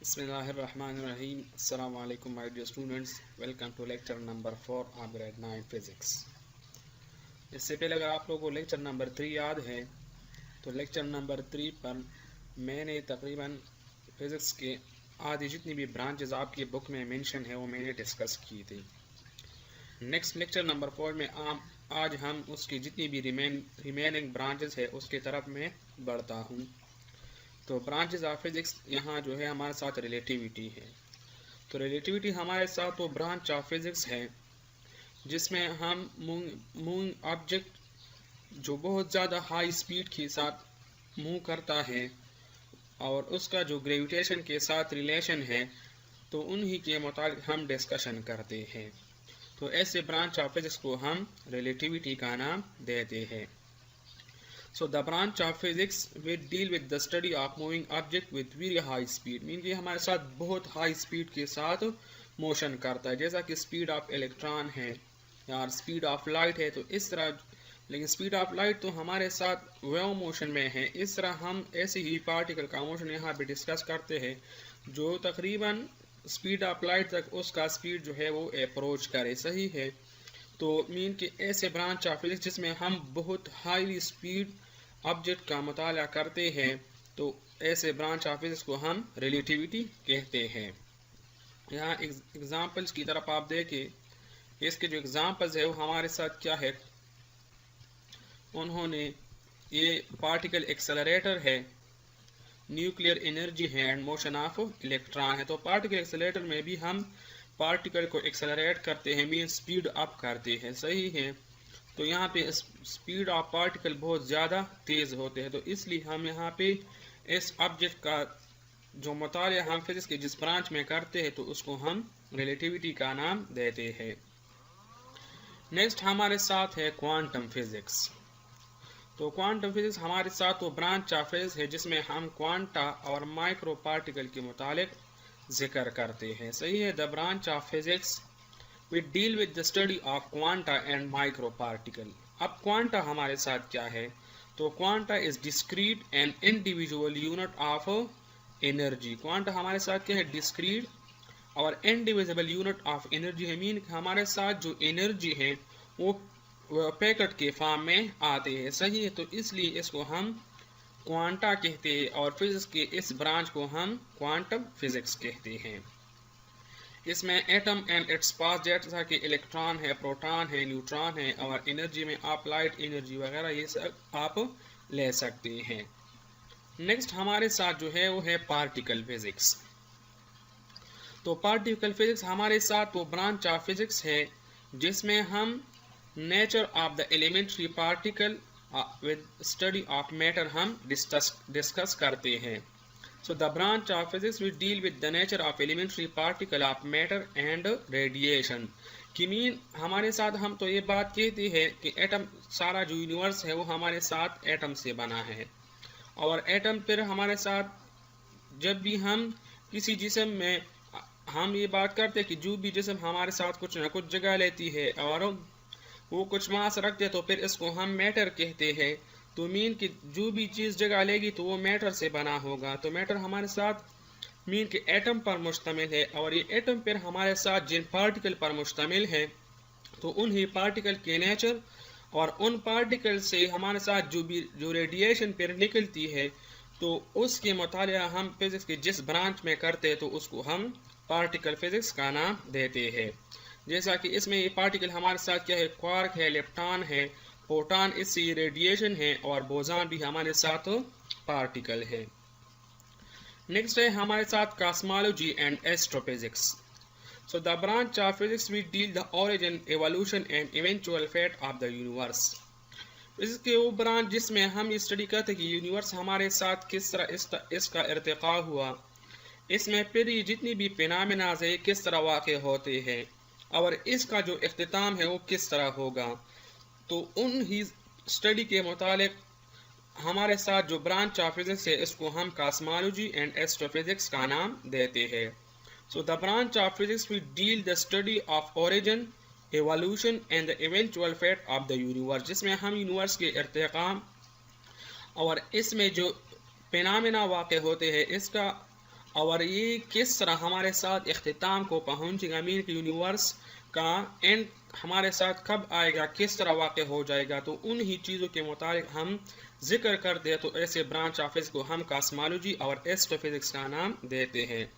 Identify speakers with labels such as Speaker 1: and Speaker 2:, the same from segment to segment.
Speaker 1: Bismillahirrahmanirrahim. Assalamu alaikum my dear students. Welcome to lecture number 4 of grade 9 physics. इससे पहले अगर आप लोगों को लेक्चर नंबर 3 याद है तो लेक्चर नंबर 3 पर मैंने तकरीबन फिज़िक्स के आधी जितनी भी ब्रांचेस आपकी बुक में मेंशन है वो मैंने डिस्कस की थी। नेक्स्ट लेक्चर नंबर 4 में आज हम उसकी जितनी भी रिमेनिंग ब्रांचेस है उसकी तरफ में बढ़ता हूँ। तो ब्रांचेस ऑफ फिजिक्स यहाँ जो है हमारे साथ रिलेटिविटी है। तो रिलेटिविटी हमारे साथ वो ब्रांच ऑफ फिजिक्स है जिसमें हम मूविंग ऑब्जेक्ट जो बहुत ज़्यादा हाई स्पीड के साथ मूव करता है और उसका जो ग्रेविटेशन के साथ रिलेशन है तो उन्हीं के मुताबिक हम डिस्कशन करते हैं। तो ऐसे ब्रांच ऑफ फिजिक्स को हम रिलेटिविटी का नाम देते हैं। So the branch of physics will deal with the study of moving object with very high speed। Mean कि हमारे साथ बहुत हाई स्पीड के साथ मोशन करता है, जैसा कि स्पीड ऑफ इलेक्ट्रॉन है या स्पीड ऑफ लाइट है। तो इस तरह, लेकिन स्पीड ऑफ लाइट तो हमारे साथ वेव मोशन में है। इस तरह हम ऐसे ही पार्टिकल का मोशन यहाँ पे डिस्कस करते हैं जो तकरीबन स्पीड ऑफ लाइट तक उसका स्पीड जो है वो अप्रोच करे। सही है। तो मीन कि ऐसे ब्रांच ऑफ फिजिक्स जिसमें हम बहुत हाईली स्पीड ऑब्जेक्ट का मुताला करते हैं तो ऐसे ब्रांच ऑफ फिजिक्स को हम रिलेटिविटी कहते हैं। यहाँ एग्जांपल्स की तरफ आप देखें, इसके जो एग्जांपल्स है वो हमारे साथ क्या है। उन्होंने ये पार्टिकल एक्सेलरेटर है, न्यूक्लियर एनर्जी है एंड मोशन ऑफ इलेक्ट्रॉन है। तो पार्टिकल एक्सेलरेटर में भी हम पार्टिकल को एक्सेलरेट करते हैं, मीन स्पीड अप करते हैं। सही है। तो यहाँ पे स्पीड ऑफ पार्टिकल बहुत ज़्यादा तेज़ होते हैं, तो इसलिए हम यहाँ पे इस ऑब्जेक्ट का जो मुतालिया हम फिजिक्स के जिस ब्रांच में करते हैं तो उसको हम रिलेटिविटी का नाम देते हैं। नेक्स्ट हमारे साथ है क्वांटम फिजिक्स। तो क्वांटम फिजिक्स हमारे साथ वो ब्रांच ऑफ फिजिक्स है जिसमें हम क्वांटा और माइक्रो पार्टिकल के मुतालिक जिक्र करते हैं। सही है। The branch of physics we deal with the study of quanta and micro particle। अब क्वांटा हमारे साथ क्या है। तो quanta is discrete and individual unit of energy. Quanta हमारे साथ क्या है, डिस्क्रीट और इंडिविजुअल यूनिट ऑफ एनर्जी है। मीन हमारे साथ जो एनर्जी है वो पैकेट के फॉर्म में आते हैं। सही है। तो इसलिए इसको हम क्वांटा कहते हैं और फिजिक्स के इस ब्रांच को हम क्वांटम फिजिक्स कहते हैं। इसमें एटम एंड इट्स पार्ट जैसा कि इलेक्ट्रॉन है, प्रोटॉन है, न्यूट्रॉन है और एनर्जी में आप लाइट एनर्जी वगैरह ये सब आप ले सकते हैं। नेक्स्ट हमारे साथ जो है वो है पार्टिकल फिजिक्स। तो पार्टिकल फिजिक्स हमारे साथ वो ब्रांच ऑफ फिजिक्स है जिसमें हम nature of the elementary particle with study of matter हम डिस्कस करते हैं। So the branch of physics will deal with the nature of elementary particle of matter and radiation। कि मीन हमारे साथ हम तो ये बात कहते हैं कि एटम, सारा जो यूनिवर्स है वो हमारे साथ एटम से बना है और एटम फिर हमारे साथ जब भी हम किसी जिस्म में हम ये बात करते हैं कि जो भी जिस्म हमारे साथ कुछ ना कुछ जगह लेती है और वो कुछ मास रखते हैं तो फिर इसको हम मैटर कहते हैं। तो मीन कि जो भी चीज़ जगह लेगी तो वो मैटर से बना होगा। तो मैटर हमारे साथ मीन कि एटम पर मुश्तमिल है और ये एटम पर हमारे साथ जिन पार्टिकल पर मुश्तमिल है तो उन्हीं पार्टिकल के नेचर और उन पार्टिकल से हमारे साथ जो रेडिएशन पर निकलती है तो उसके मुतालिया हम फिजिक्स के जिस ब्रांच में करते हैं तो उसको हम पार्टिकल फिजिक्स का नाम देते हैं। जैसा कि इसमें ये पार्टिकल हमारे साथ क्या है, क्वार्क है, लेप्टॉन है, प्रोटॉन इससे रेडिएशन है और बोजान भी हमारे साथ पार्टिकल है। नेक्स्ट है हमारे साथ cosmology and astrophysics. So the branch of physics we deal the origin, evolution and eventual fate of the universe. इसके वो ब्रांच जिसमें हम स्टडी करते हैं कि यूनिवर्स हमारे साथ किस तरह इसका इर्तिका हुआ, इसमें फिर ये जितनी भी फिनोमेनाज है किस तरह वाक़ होते हैं और इसका जो इख्तिताम है वो किस तरह होगा। तो उन ही स्टडी के मुतालिक हमारे साथ जो ब्रांच ऑफ फिजिक्स है इसको हम कॉस्मोलॉजी एंड एस्ट्रोफिजिक्स का नाम देते हैं। So the branch of physics we deal the study of origin, evolution and the eventual fate of the universe, जिसमें हम यूनिवर्स के इर्तिकाम और इसमें जो फिनोमेना वाक़ होते हैं इसका और ये किस तरह हमारे साथ इख्तिताम को पहुंचेगा, मीन कि यूनिवर्स का एंड हमारे साथ कब आएगा, किस तरह वाक़ हो जाएगा, तो उन ही चीज़ों के मुताबिक हम जिक्र करते हैं। तो ऐसे ब्रांच ऑफ फिजिक्स को हम कॉस्मोलॉजी और एस्ट्रोफिजिक्स का नाम देते हैं।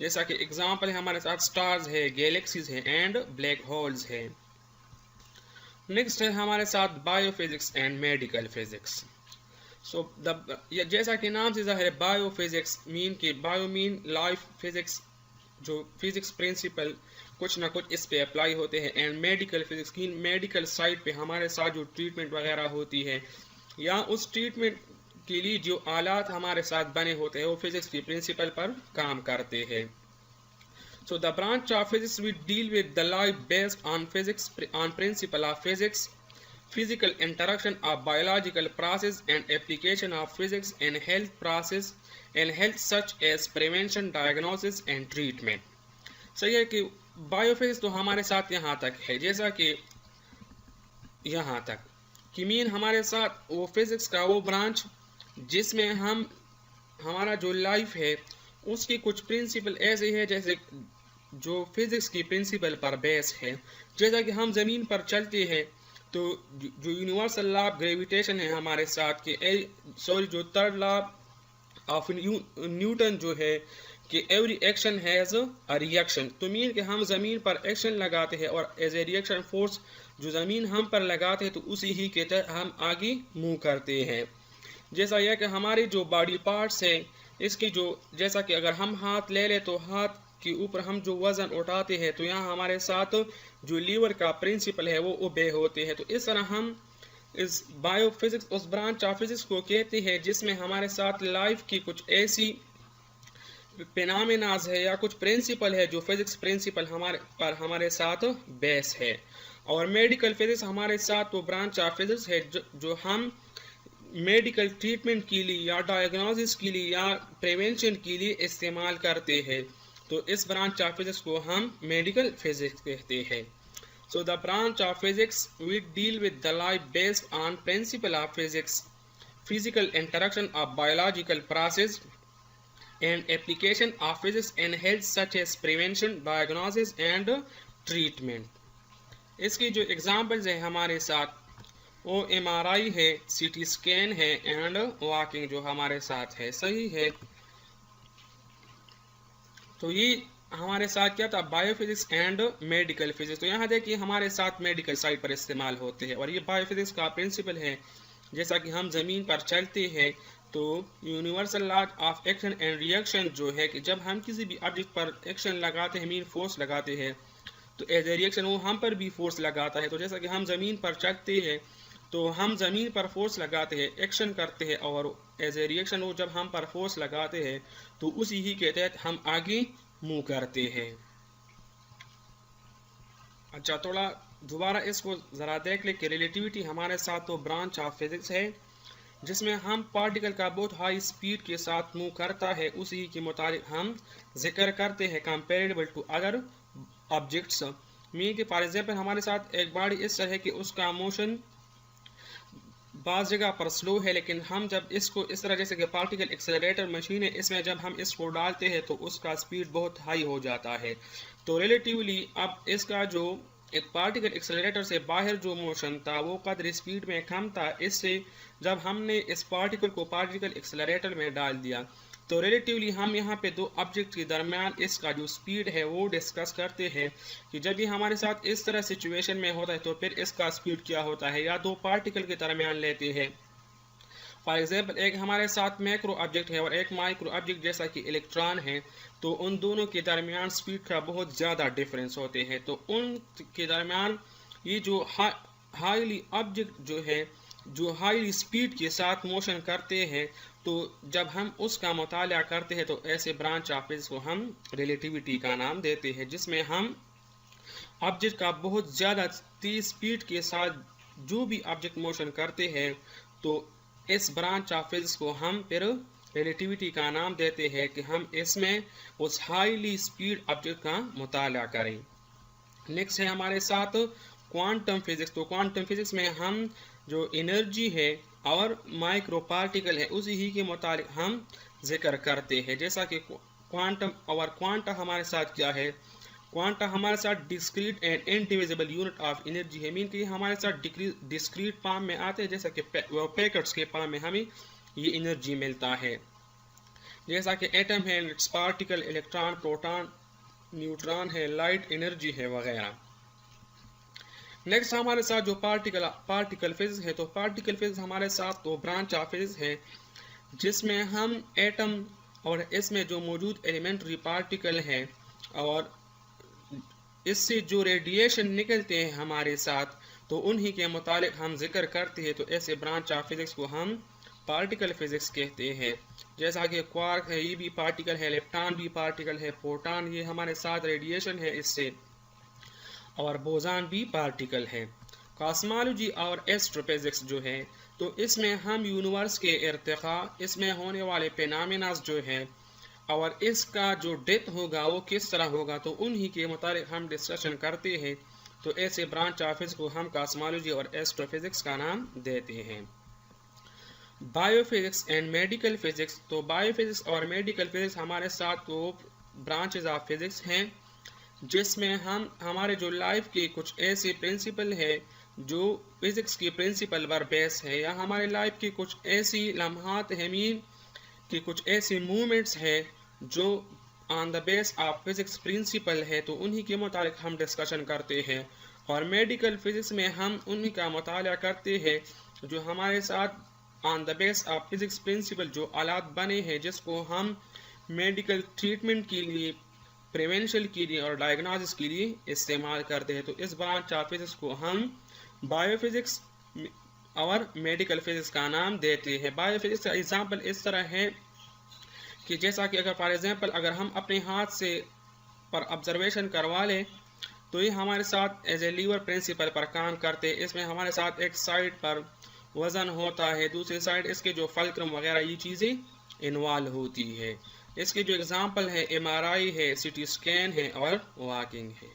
Speaker 1: जैसा कि एग्जांपल है हमारे साथ स्टार्स है, गैलेक्सीज है एंड ब्लैक होल्स है। नेक्स्ट है हमारे साथ बायोफिजिक्स एंड मेडिकल फिजिक्स। सो जैसा कि नाम से ज़ाहिर है, बायोफिजिक्स मीन कि बायो मीन लाइफ, फिजिक्स जो फिजिक्स प्रिंसिपल कुछ ना कुछ इस पे अप्लाई होते हैं, एंड मेडिकल फिजिक्स की मेडिकल साइड पे हमारे साथ जो ट्रीटमेंट वगैरह होती है या उस ट्रीटमेंट के लिए जो आलात हमारे साथ बने होते हैं वो फिजिक्स की प्रिंसिपल पर काम करते हैं। So the branch of physics will deal with the life based on physics, on principle of physics, physical interaction of biological process and application of physics in health process and health such as prevention, diagnosis and treatment. सही है कि biophysics तो हमारे साथ यहाँ तक है, जैसा कि यहाँ तक कि मीन हमारे साथ वो फिजिक्स का वो ब्रांच जिसमें हम हमारा जो लाइफ है उसकी कुछ प्रिंसिपल ऐसे है जैसे जो फिजिक्स की प्रिंसिपल पर बेस है। जैसा कि हम ज़मीन पर चलते हैं तो जो यूनिवर्सल लॉ ऑफ ग्रेविटेशन है हमारे साथ के जो थर्ड लॉ ऑफ न्यूटन जो है कि every action has a reaction, तो मीन कि हम ज़मीन पर एक्शन लगाते हैं और एज ए रिएक्शन फोर्स जो ज़मीन हम पर लगाते हैं तो उसी ही के तहत हम आगे मूव करते हैं। जैसा यह कि हमारी जो बॉडी पार्ट्स है इसकी जो जैसा कि अगर हम हाथ ले ले तो हाथ के ऊपर हम जो वज़न उठाते हैं तो यहाँ हमारे साथ जो लीवर का प्रिंसिपल है वो ओबे होते हैं। तो इस तरह हम इस बायोफिजिक्स उस ब्रांच ऑफ फिजिक्स को कहते हैं जिसमें हमारे साथ लाइफ की कुछ ऐसी फिनोमेनाज है या कुछ प्रिंसिपल है जो फिजिक्स प्रिंसिपल हमारे साथ बेस है। और मेडिकल फिजिक्स हमारे साथ वो ब्रांच ऑफ फिजिक्स है जो हम मेडिकल ट्रीटमेंट के लिए या डायग्नोसिस के लिए या प्रिवेंशन के लिए इस्तेमाल करते हैं। तो इस ब्रांच ऑफ फिजिक्स को हम मेडिकल फिजिक्स कहते हैं। So the branch of physics we deal with the life based on principle of physics, physical interaction of biological process and application of physics in health such as prevention, diagnosis and treatment. इसकी जो examples हैं हमारे साथ वो MRI है, CT scan है and walking जो हमारे साथ है। सही है, तो ये हमारे साथ क्या था, बायोफिजिक्स एंड मेडिकल फिजिक्स। तो यहाँ देखिए हमारे साथ मेडिकल साइड पर इस्तेमाल होते हैं और ये बायोफिजिक्स का प्रिंसिपल है। जैसा कि हम ज़मीन पर चलते हैं तो universal law of action and reaction जो है कि जब हम किसी भी ऑब्जेक्ट पर एक्शन लगाते हैं मीन फोर्स लगाते हैं तो एज ए रिएक्शन वो हम पर भी फोर्स लगाता है। तो जैसा कि हम ज़मीन पर चलते हैं तो हम ज़मीन पर फोर्स लगाते हैं, एक्शन करते हैं और एज ए रिएक्शन वो जब हम पर फोर्स लगाते हैं तो उसी ही के तहत हम आगे मूव करते हैं। अच्छा, थोड़ा दोबारा इसको ज़रा देख ले कि रिलेटिविटी हमारे साथ तो ब्रांच ऑफ फिजिक्स है जिसमें हम पार्टिकल का बहुत हाई स्पीड के साथ मूव करता है उसी के मुताबिक हम जिक्र करते हैं comparable to other objects. Mean कि फॉर एग्जांपल हमारे साथ एक बॉडी इस तरह है कि उसका मोशन बाज़ जगह पर स्लो है, लेकिन हम जब इसको इस तरह जैसे कि पार्टिकल एक्सेलरेटर मशीन है इसमें जब हम इसको डालते हैं तो उसका स्पीड बहुत हाई हो जाता है। तो रिलेटिवली अब इसका जो एक पार्टिकल एक्सेलरेटर से बाहर जो मोशन था वो कदर स्पीड में कम था, इससे जब हमने इस पार्टिकल को पार्टिकल एक्सेलरेटर में डाल दिया तो रिलेटिवली हम यहाँ पे दो ऑब्जेक्ट के दरमियान इसका जो स्पीड है वो डिस्कस करते हैं कि जब ये हमारे साथ इस तरह सिचुएशन में होता है तो फिर इसका स्पीड क्या होता है, या दो पार्टिकल के दरमियान लेते हैं। फॉर एग्जांपल एक हमारे साथ मैक्रो ऑब्जेक्ट है और एक माइक्रो ऑब्जेक्ट जैसा कि इलेक्ट्रॉन है, तो उन दोनों के दरमियान स्पीड का बहुत ज़्यादा डिफरेंस होते हैं। तो उन के दरमियान ये जो हाईली ऑब्जेक्ट जो है जो हाई स्पीड के साथ मोशन करते हैं तो जब हम उसका मुताला करते हैं तो ऐसे ब्रांच ऑफ फिजिक्स को हम रिलेटिविटी का नाम देते हैं, जिसमें हम ऑब्जेक्ट का बहुत ज़्यादा तेज स्पीड के साथ जो भी ऑब्जेक्ट मोशन करते हैं तो इस ब्रांच ऑफ फिजिक्स को हम फिर रिलेटिविटी का नाम देते हैं कि हम इसमें उस हाईली स्पीड ऑब्जेक्ट का मुताला करें। नेक्स्ट है हमारे साथ क्वांटम फिजिक्स। तो क्वांटम फिजिक्स में हम जो एनर्जी है और माइक्रो पार्टिकल है उसी ही के मुताबिक हम जिक्र करते हैं। जैसा कि क्वांटम और क्वांटा हमारे साथ क्या है, क्वांटा हमारे साथ discrete and indivisible unit of energy है, मीन कि हमारे साथ डिस्क्रीट फॉर्म में आते हैं, जैसा कि पैकेट्स के फॉर्म में हमें ये एनर्जी मिलता है, जैसा कि एटम है, it's particle, electron, proton, neutron है, लाइट एनर्जी है वगैरह। नेक्स्ट हमारे साथ जो पार्टिकल फिजिक्स है, तो पार्टिकल फिजिक्स हमारे साथ तो ब्रांच ऑफ फिजिक्स है जिसमें हम एटम और इसमें जो मौजूद एलिमेंट्री पार्टिकल है और इससे जो रेडिएशन निकलते हैं हमारे साथ, तो उन्हीं के मुतालिक हम जिक्र करते हैं, तो ऐसे ब्रांच ऑफ फिजिक्स को हम पार्टिकल फिजिक्स कहते हैं। जैसा कि क्वार्क है, ये भी पार्टिकल है, इलेक्ट्रॉन भी पार्टिकल है, प्रोटॉन ये हमारे साथ रेडिएशन है इससे, और बोजान भी पार्टिकल है। कॉस्मोलॉजी और एस्ट्रोफिजिक्स जो है, तो इसमें हम यूनिवर्स के इर्तिका, इसमें होने वाले फिनोमेना जो है और इसका जो डेथ होगा वो किस तरह होगा, तो उन्हीं के मुताबिक हम डिस्कशन करते हैं, तो ऐसे ब्रांच ऑफ फिजिक्स को हम कॉस्मोलॉजी और एस्ट्रोफिजिक्स का नाम देते हैं। बायोफिजिक्स एंड मेडिकल फिजिक्स, तो बायोफिजिक्स और मेडिकल फिजिक्स हमारे साथ तो ब्रांचेज ऑफ फिजिक्स हैं जिसमें हम हमारे जो लाइफ के कुछ ऐसे प्रिंसिपल है जो फिजिक्स की प्रिंसिपल पर बेस है, या हमारे लाइफ की कुछ ऐसी लम्हात है, मीन कि कुछ ऐसे मूवमेंट्स है जो on the base of physics principle है, तो उन्हीं के मुताबिक हम डिस्कशन करते हैं। और मेडिकल फिजिक्स में हम उन्हीं का मुताला करते हैं जो हमारे साथ on the base of physics principle जो आलात बने हैं, जिसको हम मेडिकल ट्रीटमेंट के लिए, प्रिवेंशन के लिए और डायग्नोसिस के लिए इस्तेमाल करते हैं। तो इस ब्रांच ऑफ फिजिक्स को हम बायोफिजिक्स और मेडिकल फिजिक्स का नाम देते हैं। बायोफिजिक्स का एग्जांपल इस तरह है कि जैसा कि अगर फॉर एग्जांपल अगर हम अपने हाथ से पर ऑब्जर्वेशन करवा लें, तो ये हमारे साथ एज ए लीवर प्रिंसिपल पर काम करते हैं। इसमें हमारे साथ एक साइड पर वज़न होता है, दूसरी साइड इसके जो फल्क्रम वगैरह ये चीज़ें इन्वॉल्व होती है। इसके जो एग्जांपल है MRI है, CT स्कैन है और वॉकिंग है।